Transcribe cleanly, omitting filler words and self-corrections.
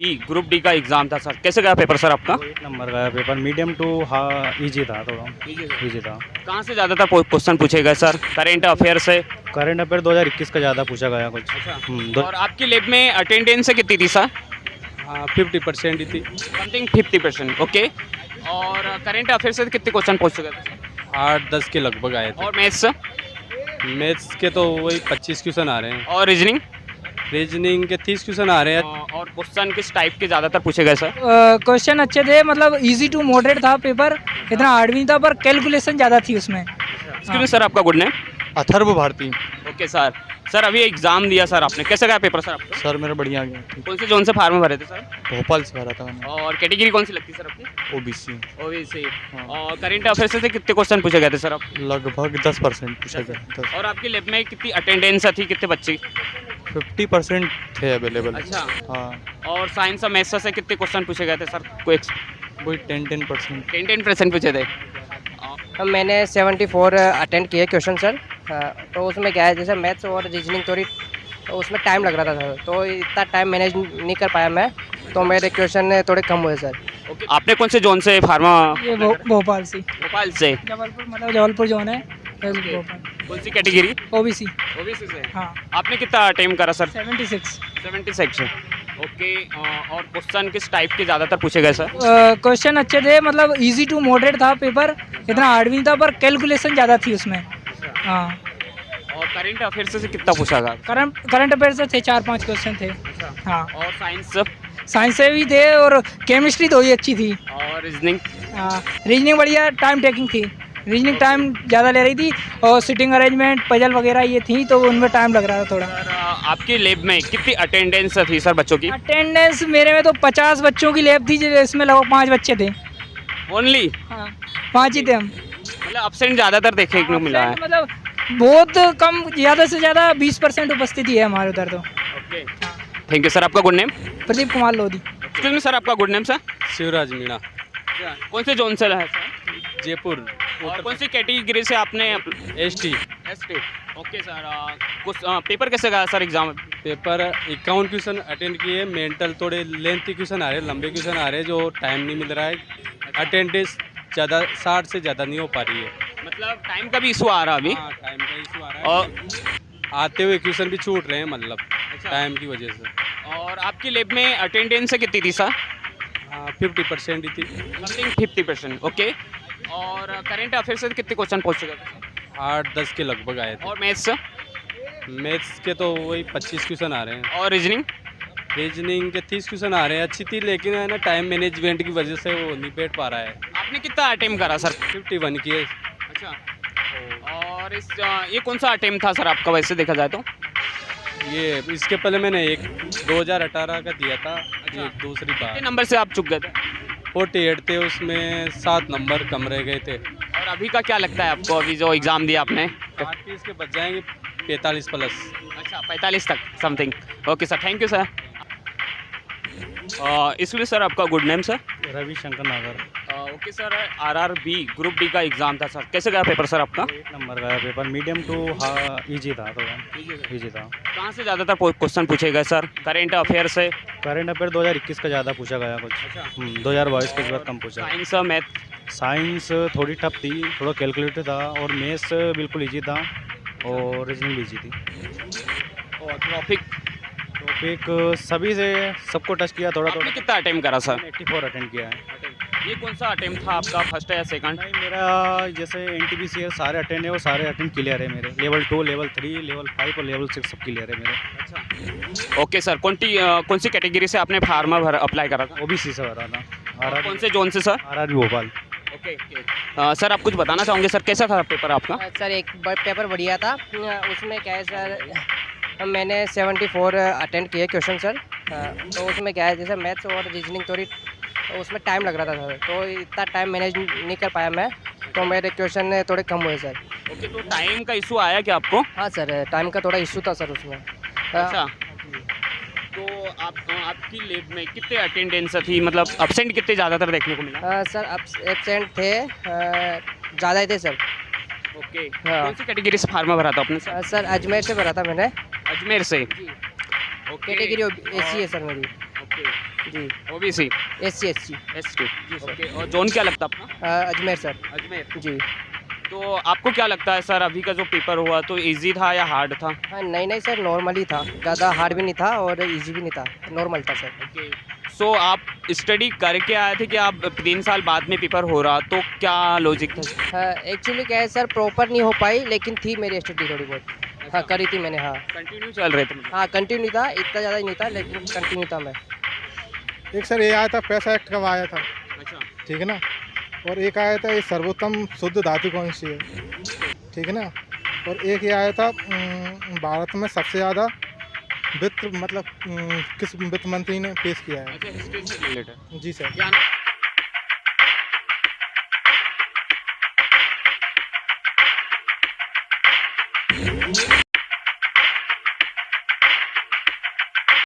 Group D का exam था sir, कैसे गया पेपर सर आपका? तो एक नंबर का पेपर मीडियम टू हाँ इजी था, थोड़ा इजी था। कहाँ से ज़्यादातर क्वेश्चन पूछे गए सर? करेंट अफेयर से? करंट अफेयर 2021 का ज़्यादा पूछा गया कुछ। और आपकी लैब में अटेंडेंस कितनी थी सर? 50% ही थी। Something 50%, okay. और करेंट अफेयर से कितने क्वेश्चन पूछ चुके थे सर? 8-10 के लगभग आए थे। और मैथ्स सर? मैथ्स के तो वही 25 क्वेश्चन आ रहे हैं। और रीजनिंग? रीजनिंग के 30 क्वेश्चन आ रहे हैं। और क्वेश्चन किस टाइप के ज़्यादातर पूछे गए सर? क्वेश्चन अच्छे थे, मतलब इजी टू मॉडरेट था पेपर, इतना हार्ड भी नहीं था, पर कैलकुलेशन ज़्यादा थी उसमें। एक्सक्यूज मी सर, आपका good name? Atharva Bharti. Okay sir. Sir अभी एग्जाम दिया सर आपने, कैसे गया पेपर सर आपका? सर मेरा बढ़िया गया। कौन से जोन से फार्म भरे थे सर? भोपाल से भरा था मैंने। और कैटेगरी कौन सी लगती है सर आपकी? ओबीसी। ओबीसी। हाँ। और करेंट अफेयर से कितने क्वेश्चन पूछे गए थे सर आप? लगभग 10% पूछा गया। 10। और आपकी लैब में कितनी अटेंडेंस थी, कितने बच्चे? 50% थे अवेलेबल। अच्छा। हाँ, और साइंस और मैथ्स से कितने क्वेश्चन पूछे गए थे सर? कोई वही 10% 10% पूछे थे। मैंने 74 अटेंड किए क्वेश्चन सर। तो उसमें क्या है, जैसे मैथ्स और रीजनिंग थोड़ी, तो उसमें टाइम लग रहा था सर, तो इतना टाइम मैनेज नहीं कर पाया मैं, तो मेरे क्वेश्चन थोड़े कम हुए सर। ओके, आपने कौन से जोन से फार्मा? ये भोपाल से, भोपाल से। जबलपुर, मतलब जबलपुर जोन है। भोपाल कौन सी कैटेगरी? ओबीसी। ओबीसी से। हाँ, आपने कितना अटेम्प्ट करा सर? 76। 76। ओके। और क्वेश्चन किस टाइप के ज़्यादातर पूछे गए सर? क्वेश्चन अच्छे थे, मतलब इजी टू मॉडरेट था पेपर, इतना हार्ड भी नहीं था, पर कैलकुलेशन ज़्यादा थी उसमें। हाँ। और करेंट अफेयर से कितना पूछा गया? करंट अफेयर से थे 4-5 क्वेश्चन थे। हाँ। और साइंस साइंस से भी थे, और केमिस्ट्री तो ही अच्छी थी। और रीजनिंग? रीजनिंग बढ़िया टाइम टेकिंग थी, रीजनिंग टाइम ज़्यादा ले रही थी, और सिटिंग अरेंजमेंट पजल वगैरह ये थी, तो उनमें टाइम लग रहा था थोड़ा। सर आपकी लैब में कितनी अटेंडेंस थी सर बच्चों की? अटेंडेंस मेरे में तो 50 बच्चों की लैब थी, जिसमें लगभग 5 बच्चे थे। ओनली? हाँ, 5 ही थे हम। मतलब एब्सेंट ज़्यादातर देखने को मिला है। मतलब बहुत कम, ज़्यादा से ज़्यादा 20% उपस्थिति है हमारे उधर तो। Okay, thank you sir. आपका good name? Pradeep Kumar Lodhi. Excuse me sir, आपका good name sir? Shivraj Meena, कौन से जोन से है सर? जयपुर। और कौन सी कैटेगरी से आपने? एसटी। एसटी। Okay sir. कुछ पेपर कैसे गया sir exam? Paper 51 question attend किए। मेंटल थोड़े लेंथी क्वेश्चन आ रहे हैं, लंबे क्वेश्चन आ रहे हैं, जो टाइम नहीं मिल रहा है। अटेंडेंस ज़्यादा 60 से ज़्यादा नहीं हो पा रही है। मतलब टाइम का भी इशू आ रहा अभी? हाँ, टाइम का इशू आ रहा है। और आते हुए क्वेश्चन भी छूट रहे हैं, मतलब टाइम की वजह से। और आपकी लैब में अटेंडेंस कितनी थी सर? 50% ही थी। Something 50%, okay. और करेंट अफेयर से कितने क्वेश्चन पूछ चुके थे? 8-10 के लगभग आए थे। और मैथ्स? मैथ्स के तो वही 25 क्वेश्चन आ रहे हैं। और रीजनिंग? रीजनिंग के 30 क्वेश्चन आ रहे हैं। अच्छी थी, लेकिन है ना टाइम मैनेजमेंट की वजह से वो नहीं बैठ पा रहा है। आपने कितना अटेम्प्ट करा सर? 51 किए। अच्छा। और ये कौन सा अटेम्प्ट था सर आपका वैसे देखा जाए तो? ये इसके पहले मैंने एक 2018 का दिया था, ये दूसरी कितने बार। नंबर से आप चुक गए थे? 48 थे, उसमें 7 नंबर कम रह गए थे। और अभी का क्या लगता है आपको, अभी जो एग्ज़ाम दिया आपने? 8 के बच जाएंगे, 45 प्लस। अच्छा, 45 तक something. Okay sir, thank you sir. इसलिए सर आपका गुड नेम सर? रविशंकर नागर। Okay sir. RRB group D का एग्ज़ाम था सर, कैसे गया पेपर सर आपका? तो एक नंबर का पेपर मीडियम टू हाँ इजी था, थोड़ा इजी था। कहाँ से ज़्यादातर क्वेश्चन पूछे गए सर? करेंट अफेयर से? करंट अफेयर 2021 का ज़्यादा पूछा गया कुछ। 2022 के बाद कम पूछा। साइंस और मैथ? साइंस थोड़ी टफ थी, थोड़ा कैलकुलेटर था, और मैथ्स बिल्कुल इजी था, और रीजनिंग भी इजी थी। और टॉपिक? टॉपिक सभी से सबको टच किया थोड़ा आपने थोड़ा। कितना अटेम्प्ट करा सर? 84 अटेंड किया है। ये कौन सा अटेम्प्ट था आपका, फर्स्ट है या सेकंड? नहीं, मेरा जैसे एनटीपीसी है, सारे अटेंड है, वो सारे अटेंड क्लियर है मेरे। लेवल 2, लेवल 3, लेवल 5 और लेवल 6 सब क्लियर है मेरे। अच्छा, ओके सर। कौन सी कैटेगरी से आपने फार्मा अप्लाई करा था? ओबीसी से भरा था। और कौन से जोन से sir? RRB Bhopal. Okay. Sir आप कुछ बताना चाहोगे सर, कैसा था पेपर आपका? सर एक पेपर बढ़िया था। उसमें क्या है सर, मैंने 74 अटेंड किए क्वेश्चन सर। तो उसमें क्या है, जैसे मैथ्स और रीजनिंग थोड़ी, तो उसमें टाइम लग रहा था सर, तो इतना टाइम मैनेज नहीं कर पाया मैं, तो मेरे क्वेश्चन थोड़े कम हुए सर। ओके, तो टाइम का इशू आया क्या आपको? हाँ सर, टाइम का थोड़ा इशू था सर उसमें। अच्छा, तो आपकी लैब में कितने अटेंडेंस थी, मतलब अब्सेंट कितने ज़्यादातर देखने को मिला? सर एबसेंट थे, ज़्यादा ही थे सर। ओके। हाँ। कौन सी कैटेगरी से फार्मा भरा था आपने सर? सर अजमेर से भरा था मैंने। अजमेर से? जी। ओके। कैटेगरी एसी है सर मेरी। ओके। जी OBC SC SC ST okay और जोन क्या लगता है अपना अजमेर सर अजमेर जी। तो आपको क्या लगता है सर अभी का जो पेपर हुआ तो इजी था या हार्ड था हाँ नहीं नहीं सर, नॉर्मल ही था, ज़्यादा हार्ड भी नहीं था और इजी भी नहीं था, नॉर्मल था सर। ओके सो आप स्टडी करके आए थे कि आप 3 साल बाद में पेपर हो रहा तो क्या लॉजिक था एक्चुअली क्या है सर, प्रॉपर नहीं हो पाई लेकिन थी मेरी स्टडी थोड़ी बहुत। हाँ करी थी मैंने, हाँ कंटिन्यू चल रहे थे मतलब? हाँ कंटिन्यू था, इतना ज़्यादा ही नहीं था लेकिन कंटिन्यू था मैं। एक सर ये आया था पैसा एक्ट कब आया था, अच्छा ठीक है ना, और एक आया था ये सर्वोत्तम शुद्ध धातु कौन सी है, ठीक है ना, और एक ये आया था भारत में सबसे ज़्यादा वित्त मतलब किस वित्त मंत्री ने पेश किया है। अच्छा हिस्ट्री से रिलेटेड जी सर। क्या